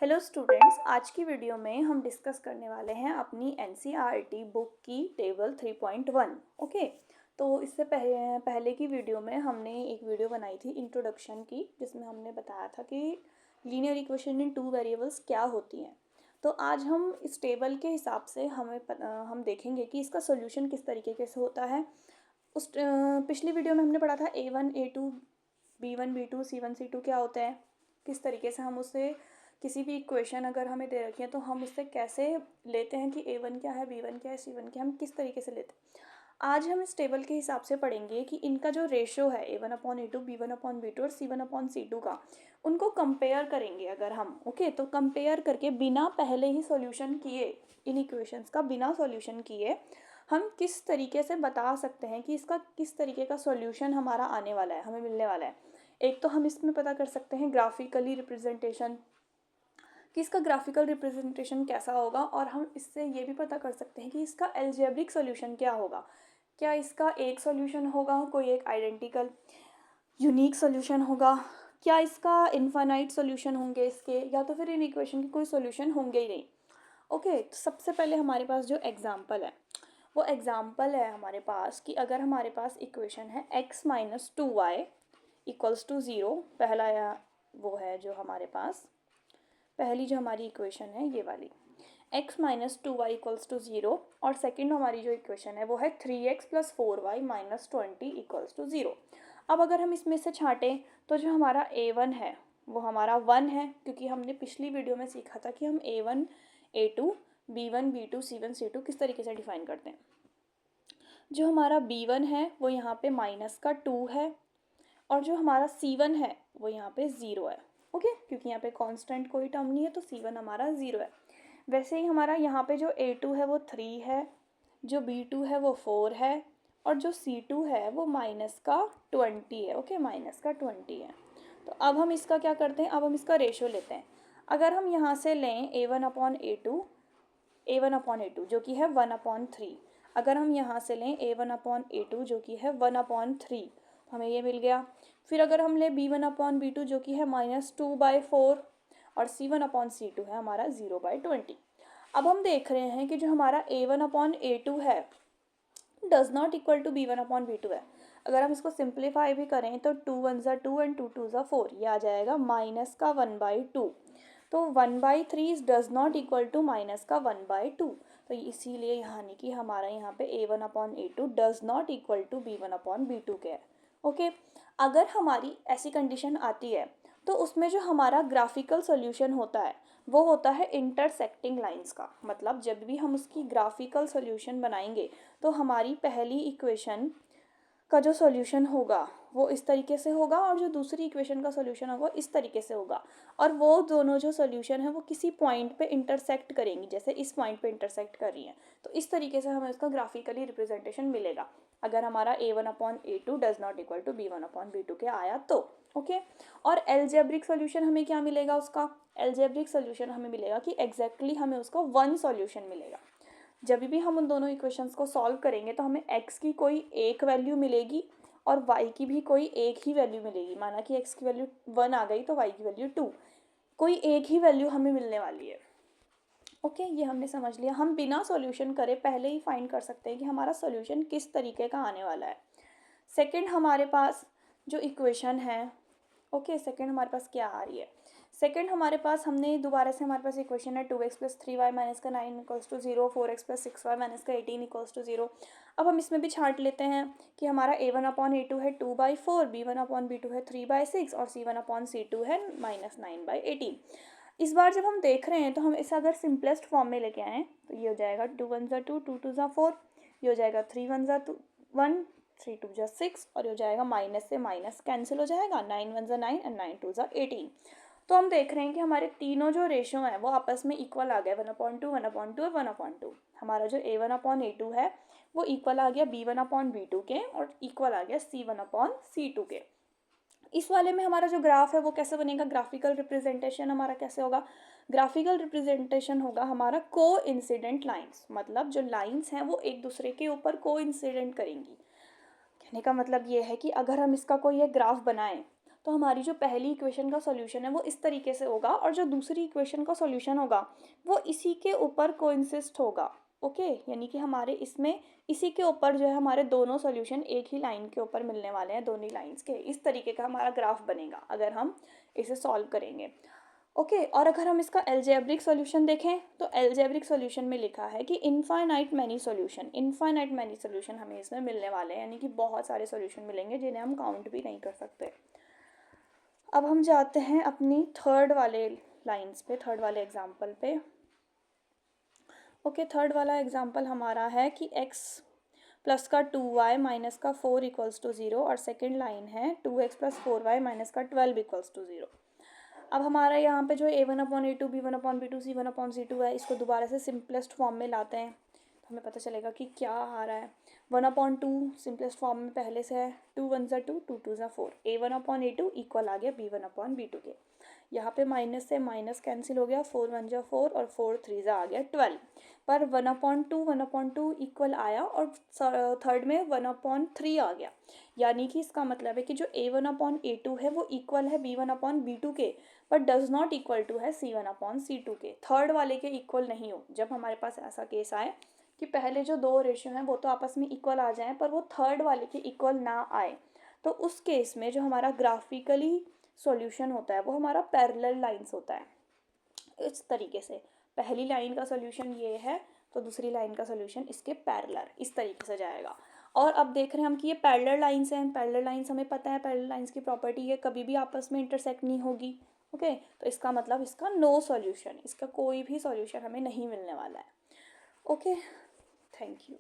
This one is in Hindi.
हेलो स्टूडेंट्स, आज की वीडियो में हम डिस्कस करने वाले हैं अपनी एनसीईआरटी बुक की टेबल 3.1। ओके, तो इससे पहले की वीडियो में हमने एक वीडियो बनाई थी इंट्रोडक्शन की, जिसमें हमने बताया था कि linear equation in two variables क्या होती हैं। तो आज हम इस टेबल के हिसाब से हम देखेंगे कि इसका सोल्यूशन किस तरीके से होता है। पिछली वीडियो में हमने पढ़ा था A1 A2 B1 B2 C1 C2 क्या होता है, किस तरीके से हम उसे किसी भी इक्वेशन अगर हमें दे रखी है तो हम उससे कैसे लेते हैं कि A1 क्या है, B1 क्या है, C1 क्या है, हम किस तरीके से लेते हैं। आज हम इस टेबल के हिसाब से पढ़ेंगे कि इनका जो रेशो है A1/A2 B1/B2 और C1/C2 का, उनको कंपेयर करेंगे अगर हम। ओके, तो कंपेयर करके बिना पहले ही सॉल्यूशन किए, इन इक्वेशंस का बिना सॉल्यूशन किए हम किस तरीके से बता सकते हैं कि इसका किस तरीके का सॉल्यूशन हमारा आने वाला है, हमें मिलने वाला है। एक तो हम इसमें पता कर सकते हैं ग्राफिकली रिप्रेजेंटेशन, कि इसका ग्राफिकल रिप्रेजेंटेशन कैसा होगा, और हम इससे ये भी पता कर सकते हैं कि इसका एल्जेब्रिक सॉल्यूशन क्या होगा। क्या इसका एक सॉल्यूशन होगा, कोई एक आइडेंटिकल यूनिक सॉल्यूशन होगा, क्या इसका इनफाइनाइट सॉल्यूशन होंगे इसके, या तो फिर इन इक्वेशन के कोई सॉल्यूशन होंगे ही नहीं। ओके, तो सबसे पहले हमारे पास जो एग्जाम्पल है वो एग्जाम्पल है हमारे पास कि अगर हमारे पास इक्वेशन है x-2y इक्वल्स टू 0। पहला या वो है जो हमारे पास पहली जो हमारी इक्वेशन है ये वाली x-2y इक्वल्स टू 0, और सेकंड हमारी जो इक्वेशन है वो है 3x + 4y - 20 इक्वल्स टू 0। अब अगर हम इसमें से छाँटें तो जो हमारा a1 है वो हमारा 1 है, क्योंकि हमने पिछली वीडियो में सीखा था कि हम a1 a2 b1 b2 c1 c2 किस तरीके से डिफाइन करते हैं। जो हमारा b1 है वो यहाँ पे -2 है, और जो हमारा C1 है वो यहाँ पे 0 है। ओके, क्योंकि यहाँ पे कांस्टेंट कोई टर्म नहीं है तो C1 हमारा 0 है। वैसे ही हमारा यहाँ पे जो A2 है वो 3 है, जो B2 है वो 4 है, और जो C2 है वो -20 है। ओके, -20 है। तो अब हम इसका क्या करते हैं, अब हम इसका रेशो लेते हैं। अगर हम यहाँ से लें A1/A2 जो कि है 1/3, अगर हम यहाँ से लें A1/A2 जो कि है 1/3, हमें ये मिल गया। फिर अगर हम ले B1/B2 जो कि है -2/4, और C1/C2 है हमारा 0/20। अब हम देख रहे हैं कि जो हमारा A1/A2 है does not equal to B1/B2 है। अगर हम इसको सिंप्लीफाई भी करें तो 2 1 ज़ा 2 एंड 2 2 ज़ा 4, ये आ जाएगा -1/2। तो 1/3 डज नॉट इक्वल टू -1/2। तो इसीलिए यानी कि हमारा यहाँ पे A1/A2 does not equal to B1/B2 के है। ओके, अगर हमारी ऐसी कंडीशन आती है तो उसमें जो हमारा ग्राफिकल सॉल्यूशन होता है वो होता है इंटरसेक्टिंग लाइंस का। मतलब जब भी हम उसकी ग्राफिकल सॉल्यूशन बनाएंगे तो हमारी पहली इक्वेशन का जो सॉल्यूशन होगा वो इस तरीके से होगा, और जो दूसरी इक्वेशन का सॉल्यूशन होगा इस तरीके से होगा, और वो दोनों जो सॉल्यूशन है वो किसी पॉइंट पे इंटरसेक्ट करेंगी, जैसे इस पॉइंट पे इंटरसेक्ट कर रही हैं। तो इस तरीके से हमें उसका ग्राफिकली रिप्रेजेंटेशन मिलेगा अगर हमारा A1/A2 does not equal to B1/B2 के आया तो। ओके, और एल्जेब्रिक सॉल्यूशन हमें क्या मिलेगा, उसका एल्जेब्रिक सॉल्यूशन हमें मिलेगा कि एग्जैक्टली हमें उसका 1 सॉल्यूशन मिलेगा। जब भी हम उन दोनों इक्वेशंस को सॉल्व करेंगे तो हमें x की कोई एक वैल्यू मिलेगी और y की भी कोई एक ही वैल्यू मिलेगी। माना कि x की वैल्यू 1 आ गई तो y की वैल्यू 2, कोई एक ही वैल्यू हमें मिलने वाली है। ओके, ये हमने समझ लिया। हम बिना सॉल्यूशन करे पहले ही फाइंड कर सकते हैं कि हमारा सॉल्यूशन किस तरीके का आने वाला है। सेकंड हमारे पास जो इक्वेशन है, ओके, सेकंड हमारे पास क्या आ रही है। सेकंड हमारे पास हमने दोबारा से हमारे पास इक्वेशन है 2x + 3y - 9 equals to 0, 4x + 6y - 18 equals to 0। अब हम इसमें भी छांट लेते हैं कि हमारा A1/A2 है 2/4, B1/B2 है 3/6, और C1/C2 है -9/18। इस बार जब हम देख रहे हैं तो हम इसे अगर सिंपलेस्ट फॉर्म में लेके आएँ तो ये हो जाएगा 2 1 ज़ा 2, 2 2 ज़ा 4, ये हो जाएगा 3 1 ज़ा 1, 3 2 ज़ा 6, और ये हो जाएगा माइनस से माइनस कैंसिल हो जाएगा, 9 1 ज़ा 9 एंड 9 2 ज़ा 18। तो हम देख रहे हैं कि हमारे तीनों जो रेशो हैं वो आपस में इक्वल आ गए, 1/2 1/2 और 1/2। हमारा जो A1/A2 है वो इक्वल आ गया B1/B2 के, और इक्वल आ गया C1/C2 के। इस वाले में हमारा जो ग्राफ है वो कैसे बनेगा, ग्राफिकल रिप्रेजेंटेशन हमारा कैसे होगा। ग्राफिकल रिप्रेजेंटेशन होगा हमारा को इंसिडेंट लाइन्स, मतलब जो लाइन्स हैं वो एक दूसरे के ऊपर को इंसिडेंट करेंगी। कहने का मतलब ये है कि अगर हम इसका कोई एक ग्राफ बनाएं तो हमारी जो पहली इक्वेशन का सॉल्यूशन है वो इस तरीके से होगा, और जो दूसरी इक्वेशन का सॉल्यूशन होगा वो इसी के ऊपर कोइंसिस्ट होगा। ओके, यानी कि हमारे इसमें इसी के ऊपर जो है हमारे दोनों सॉल्यूशन एक ही लाइन के ऊपर मिलने वाले हैं, दोनों लाइंस के। इस तरीके का हमारा ग्राफ बनेगा अगर हम इसे सॉल्व करेंगे। ओके, और अगर हम इसका एल्जेब्रिक सॉल्यूशन देखें तो एल्जेब्रिक सॉल्यूशन में लिखा है कि इनफाइनाइट मैनी सॉल्यूशन हमें इसमें मिलने वाले हैं, यानी कि बहुत सारे सॉल्यूशन मिलेंगे जिन्हें हम काउंट भी नहीं कर सकते। अब हम जाते हैं अपनी थर्ड वाले लाइंस पे, थर्ड वाले एग्जाम्पल पे। ओके, थर्ड वाला एग्जाम्पल हमारा है कि x प्लस का 2y माइनस का 4 इक्वल्स टू 0, और सेकेंड लाइन है 2x प्लस 4y माइनस का 12 इक्वल्स टू 0। अब हमारा यहाँ पे जो a1/a2 b1/b2 c1/c2 है, इसको दोबारा से सिंपलेस्ट फॉर्म में लाते हैं तो हमें पता चलेगा कि क्या आ रहा है। 1/2 सिंपलेस्ट फॉर्म में पहले से है, 2 1 ज़ा 2, 2 2 ज़ा 4, a1/a2 इक्वल आ गया b1/b2 के। यहाँ पे माइनस से माइनस कैंसिल हो गया, 4 1 ज़ा 4 और 4 3 ज़ा आ गया 12, पर 1/2 इक्वल आया और थर्ड में 1/3 आ गया। यानी कि इसका मतलब है कि जो a1/a2 है वो इक्वल है b1/b2 के, but does not equal to है c1/c2 के। थर्ड वाले के इक्वल नहीं हो। जब हमारे पास ऐसा केस आए कि पहले जो दो रेशियो हैं वो तो आपस में इक्वल आ जाएं पर वो थर्ड वाले के इक्वल ना आए, तो उस केस में जो हमारा ग्राफिकली सॉल्यूशन होता है वो हमारा पैरेलल लाइंस होता है। इस तरीके से पहली लाइन का सॉल्यूशन ये है तो दूसरी लाइन का सॉल्यूशन इसके पैरेलल इस तरीके से जाएगा। और अब देख रहे हैं हम कि ये पैरेलल लाइंस हैं। पैरेलल लाइंस हमें पता है, पैरेलल लाइंस की प्रॉपर्टी है कभी भी आपस में इंटरसेक्ट नहीं होगी। ओके, तो इसका मतलब इसका नो सॉल्यूशन, इसका कोई भी सॉल्यूशन हमें नहीं मिलने वाला है। Okay, thank you.